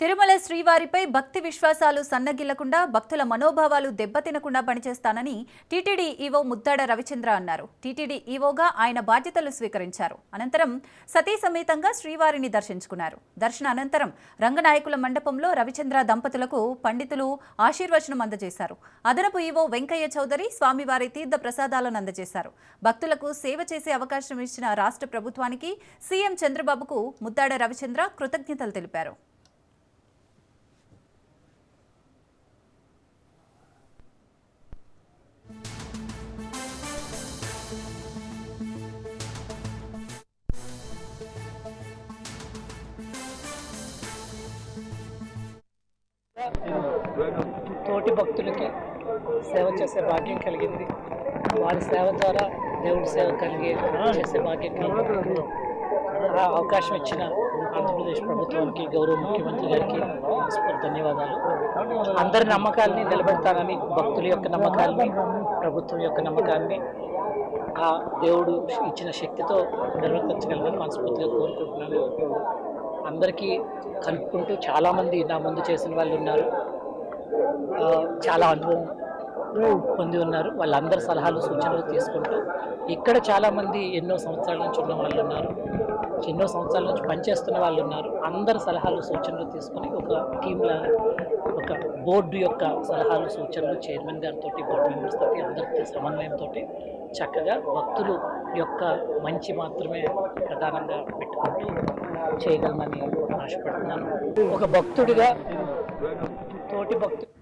తిరుమల శ్రీవారిపై భక్తి విశ్వాసాలు సన్నగిల్లకుండా భక్తుల మనోభావాలు దెబ్బతినకుండా పనిచేస్తానని టీటీడీ ఈవో ముద్దాడ రవిచంద్ర అన్నారు. టీటీడీ ఈవోగా ఆయన బాధ్యతలు స్వీకరించారు. అనంతరం సతీ సమేతంగా శ్రీవారిని దర్శించుకున్నారు. దర్శన అనంతరం రంగనాయకుల మండపంలో రవిచంద్ర దంపతులకు పండితులు ఆశీర్వచనం అందజేశారు. అదనపు ఈవో వెంకయ్య చౌదరి స్వామివారి తీర్థ ప్రసాదాలను అందజేశారు. భక్తులకు సేవ చేసే అవకాశం ఇచ్చిన రాష్ట్ర ప్రభుత్వానికి సీఎం చంద్రబాబుకు ముద్దాడ రవిచంద్ర కృతజ్ఞతలు తెలిపారు. తోటి భక్తులకి సేవ చేసే భాగ్యం కలిగింది. వారి సేవ ద్వారా దేవుడి సేవ చేసే భాగ్యం కలిగింది. ఆ అవకాశం ఇచ్చిన ఆంధ్రప్రదేశ్ ప్రభుత్వానికి, గౌరవ ముఖ్యమంత్రి గారికి ధన్యవాదాలు. అందరి నమ్మకాలని నిలబెడతానని, భక్తుల యొక్క నమ్మకాలని, ప్రభుత్వం యొక్క నమ్మకాన్ని ఆ దేవుడు ఇచ్చిన శక్తితో నిర్వర్తించగలమని మనస్ఫూర్తిగా కోరుకుంటున్నాను. అందరికీ కలుపుకుంటూ చాలామంది నా ముందు చేసిన వాళ్ళు ఉన్నారు, చాలా అనుభవం పొంది ఉన్నారు. వాళ్ళందరి సలహాలు సూచనలు తీసుకుంటూ ఇక్కడ చాలామంది ఎన్నో సంవత్సరాల నుంచి ఉన్న వాళ్ళు ఉన్నారు, ఎన్నో సంవత్సరాల నుంచి పనిచేస్తున్న వాళ్ళు ఉన్నారు. అందరి సలహాలు సూచనలు తీసుకొని ఒక టీంలా, ఒక బోర్డు యొక్క సలహాలు సూచనలు చైర్మన్ గారితో, బోర్డు మెంబర్స్ తోటి, అందరితో సమన్వయంతో చక్కగా భక్తులు యొక్క మంచి మాత్రమే ప్రధానంగా పెట్టుకుంటూ చేయగలమని ఆశపడుతున్నాను. ఒక భక్తుడిగా తోటి భక్తుడు